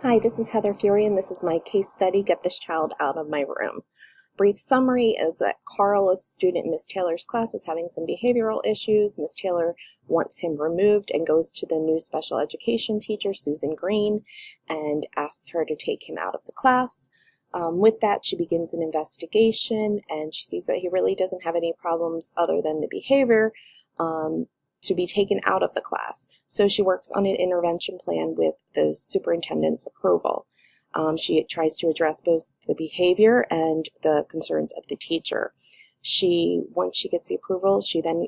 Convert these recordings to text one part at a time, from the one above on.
Hi, this is Heather Fury, and this is my case study, Get This Child Out of My Room. Brief summary is that Carl, a student in Miss Taylor's class, is having some behavioral issues. Miss Taylor wants him removed and goes to the new special education teacher, Susan Green, and asks her to take him out of the class. With that, she begins an investigation, and she sees that he really doesn't have any problems other than the behavior to be taken out of the class. So she works on an intervention plan with the superintendent's approval. She tries to address both the behavior and the concerns of the teacher. Once she gets the approval, she then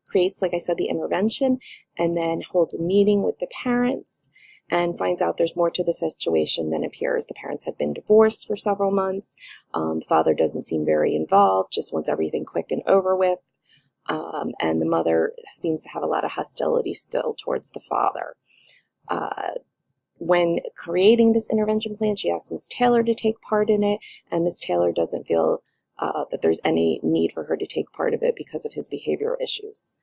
creates, like I said, the intervention, and then holds a meeting with the parents and finds out there's more to the situation than appears. The parents had been divorced for several months. Father doesn't seem very involved, just wants everything quick and over with. And the mother seems to have a lot of hostility still towards the father. When creating this intervention plan, she asks Miss Taylor to take part in it, and Miss Taylor doesn't feel that there's any need for her to take part of it because of his behavioral issues.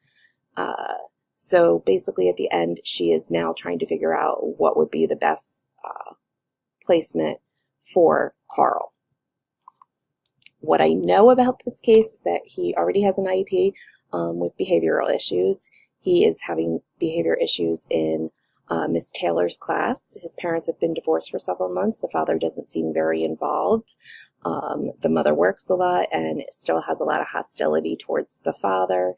So basically at the end, she is now trying to figure out what would be the best placement for Carl. What I know about this case is that he already has an IEP with behavioral issues. He is having behavior issues in Miss Taylor's class. His parents have been divorced for several months. The father doesn't seem very involved. The mother works a lot and still has a lot of hostility towards the father.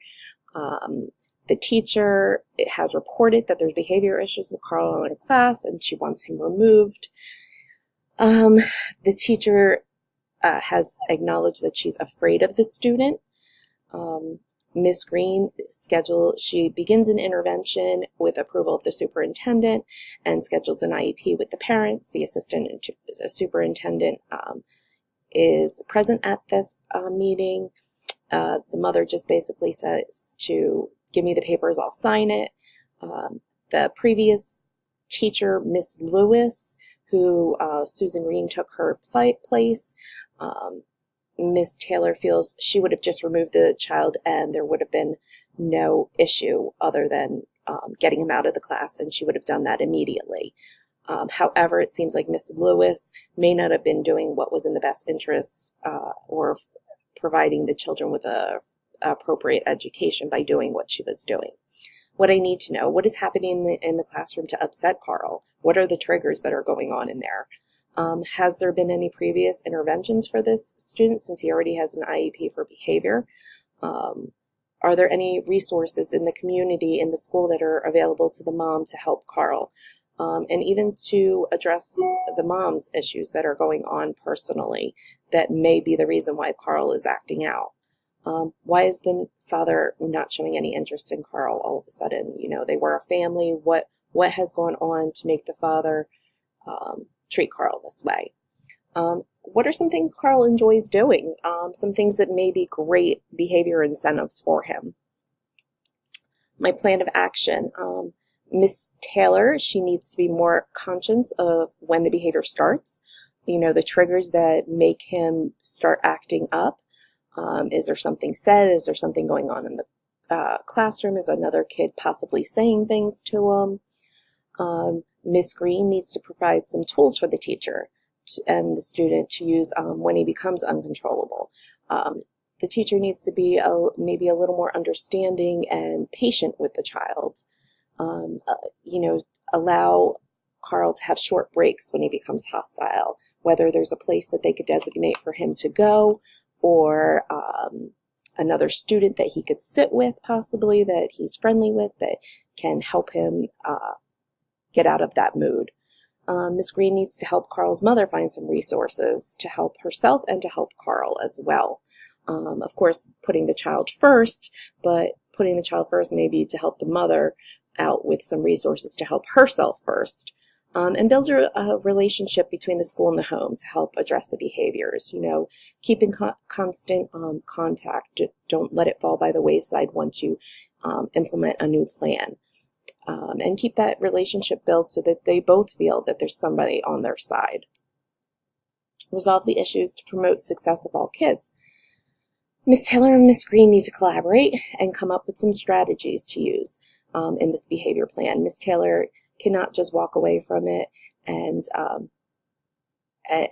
The teacher has reported that there's behavior issues with Carl in her class, and she wants him removed. The teacher has acknowledged that she's afraid of the student. Miss Green she begins an intervention with approval of the superintendent and schedules an IEP with the parents. The assistant superintendent is present at this meeting. The mother just basically says to give me the papers, I'll sign it. The previous teacher, Miss Lewis, who Susan Green took her place, Miss Taylor feels she would have just removed the child and there would have been no issue other than getting him out of the class, and she would have done that immediately. However, it seems like Miss Lewis may not have been doing what was in the best interest or providing the children with a appropriate education by doing what she was doing. What I need to know, what is happening in the classroom to upset Carl? What are the triggers that are going on in there? Has there been any previous interventions for this student since he already has an IEP for behavior? Are there any resources in the community, in the school, that are available to the mom to help Carl? And even to address the mom's issues that are going on personally that may be the reason why Carl is acting out. Why is the father not showing any interest in Carl all of a sudden? You know, they were a family. What has gone on to make the father treat Carl this way? What are some things Carl enjoys doing? Some things that may be great behavior incentives for him. My plan of action. Miss Taylor, she needs to be more conscious of when the behavior starts. You know, the triggers that make him start acting up. Is there something said? Is there something going on in the classroom? Is another kid possibly saying things to him? Miss Green needs to provide some tools for the teacher and the student to use when he becomes uncontrollable. The teacher needs to be maybe a little more understanding and patient with the child. You know, allow Carl to have short breaks when he becomes hostile, whether there's a place that they could designate for him to go, or another student that he could sit with, possibly, that he's friendly with, that can help him get out of that mood. Miss Green needs to help Carl's mother find some resources to help herself and to help Carl as well. Of course, putting the child first, but putting the child first maybe to help the mother out with some resources to help herself first. And build a relationship between the school and the home to help address the behaviors. You know, keep in constant contact. Don't let it fall by the wayside once you implement a new plan. And keep that relationship built so that they both feel that there's somebody on their side. Resolve the issues to promote success of all kids. Miss Taylor and Miss Green need to collaborate and come up with some strategies to use in this behavior plan. Miss Taylor cannot just walk away from it and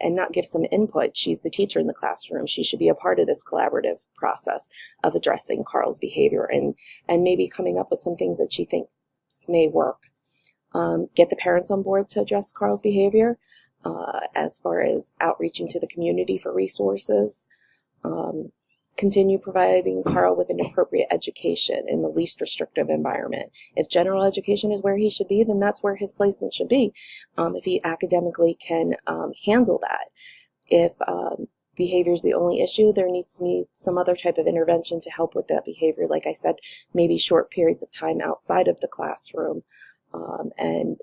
not give some input. She's the teacher in the classroom. She should be a part of this collaborative process of addressing Carl's behavior and maybe coming up with some things that she thinks may work. Get the parents on board to address Carl's behavior, as far as outreaching to the community for resources. Continue providing Carl with an appropriate education in the least restrictive environment. If general education is where he should be, then that's where his placement should be, if he academically can handle that. If behavior is the only issue, there needs to be some other type of intervention to help with that behavior. Like I said, maybe short periods of time outside of the classroom, and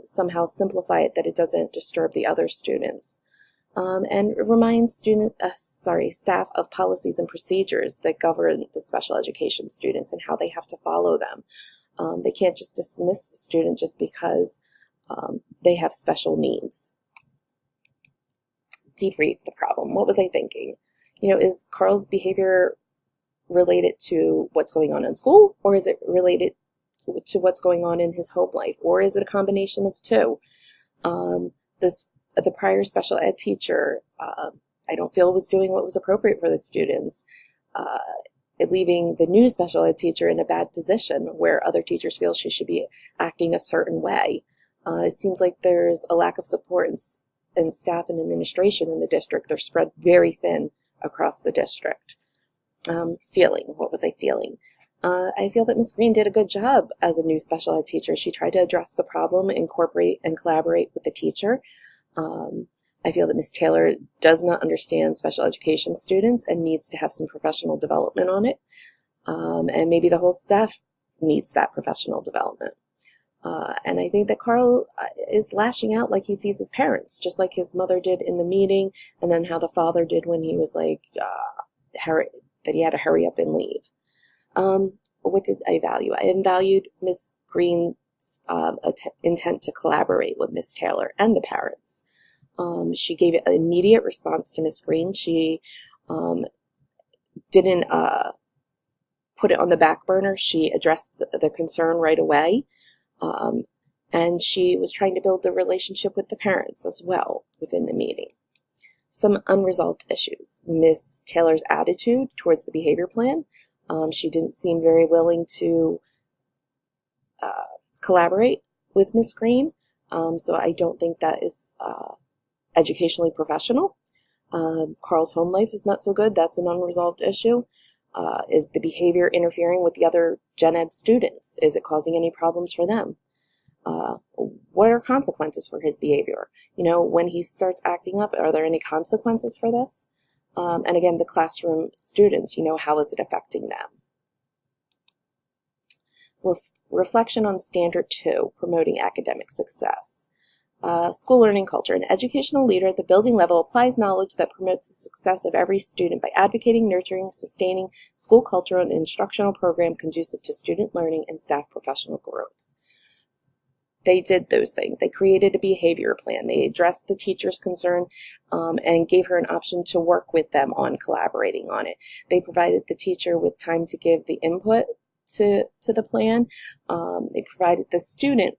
somehow simplify it that it doesn't disturb the other students. And remind staff of policies and procedures that govern the special education students and how they have to follow them. They can't just dismiss the student just because they have special needs. Debrief the problem. What was I thinking? Is Carl's behavior related to what's going on in school, or is it related to what's going on in his home life, or is it a combination of two? The prior special ed teacher, I don't feel was doing what was appropriate for the students, leaving the new special ed teacher in a bad position where other teachers feel she should be acting a certain way. It seems like there's a lack of support in staff and administration in the district. They're spread very thin across the district. What was I feeling? I feel that Ms. Green did a good job as a new special ed teacher. She tried to address the problem, incorporate and collaborate with the teacher. I feel that Ms. Taylor does not understand special education students and needs to have some professional development on it. And maybe the whole staff needs that professional development. And I think that Carl is lashing out like he sees his parents, just like his mother did in the meeting, and then how the father did when he was like, that he had to hurry up and leave. What did I value? I valued Ms. Green's intent to collaborate with Ms. Taylor and the parents. She gave an immediate response to Ms. Green. She didn't put it on the back burner. She addressed the concern right away. And she was trying to build the relationship with the parents as well within the meeting. Some unresolved issues. Ms. Taylor's attitude towards the behavior plan. She didn't seem very willing to collaborate with Ms. Green. So I don't think that is educationally professional. Carl's home life is not so good. That's an unresolved issue. Is the behavior interfering with the other gen ed students? Is it causing any problems for them? What are consequences for his behavior? When he starts acting up, are there any consequences for this? And again, the classroom students, how is it affecting them? Reflection on Standard 2, promoting academic success. School learning culture. An educational leader at the building level applies knowledge that promotes the success of every student by advocating, nurturing, sustaining school culture and instructional program conducive to student learning and staff professional growth. They did those things. They created a behavior plan. They addressed the teacher's concern and gave her an option to work with them on collaborating on it. They provided the teacher with time to give the input to the plan. They provided the student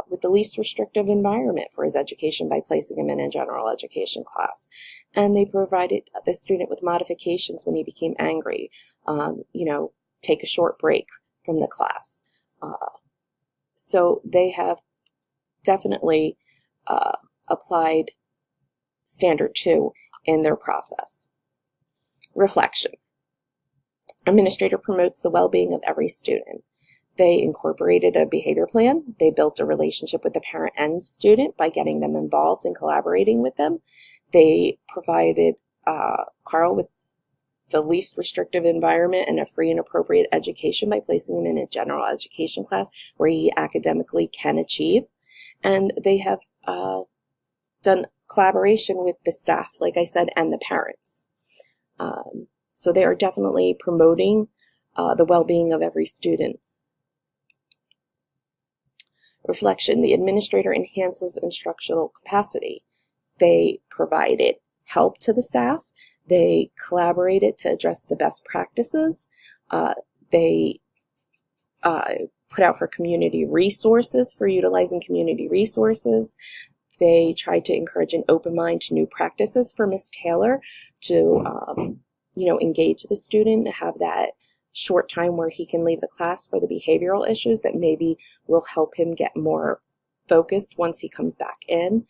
with the least restrictive environment for his education by placing him in a general education class. And they provided the student with modifications when he became angry, take a short break from the class. So they have definitely applied Standard 2 in their process. Reflection. Administrator promotes the well-being of every student. They incorporated a behavior plan. They built a relationship with the parent and student by getting them involved and collaborating with them. They provided Carl with the least restrictive environment and a free and appropriate education by placing him in a general education class where he academically can achieve. And they have done collaboration with the staff, like I said, and the parents. So they are definitely promoting the well-being of every student. Reflection. The administrator enhances instructional capacity. They provided help to the staff. They collaborated to address the best practices. They put out for community resources, for utilizing community resources. They tried to encourage an open mind to new practices for Miss Taylor to, engage the student, have that short time where he can leave the class for the behavioral issues that maybe will help him get more focused once he comes back in.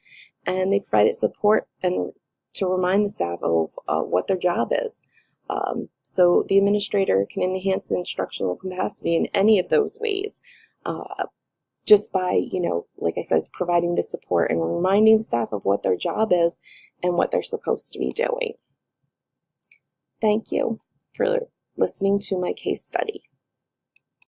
And they provided support and to remind the staff of what their job is. So the administrator can enhance the instructional capacity in any of those ways, just by, like I said, providing the support and reminding the staff of what their job is and what they're supposed to be doing. Thank you for listening to my case study.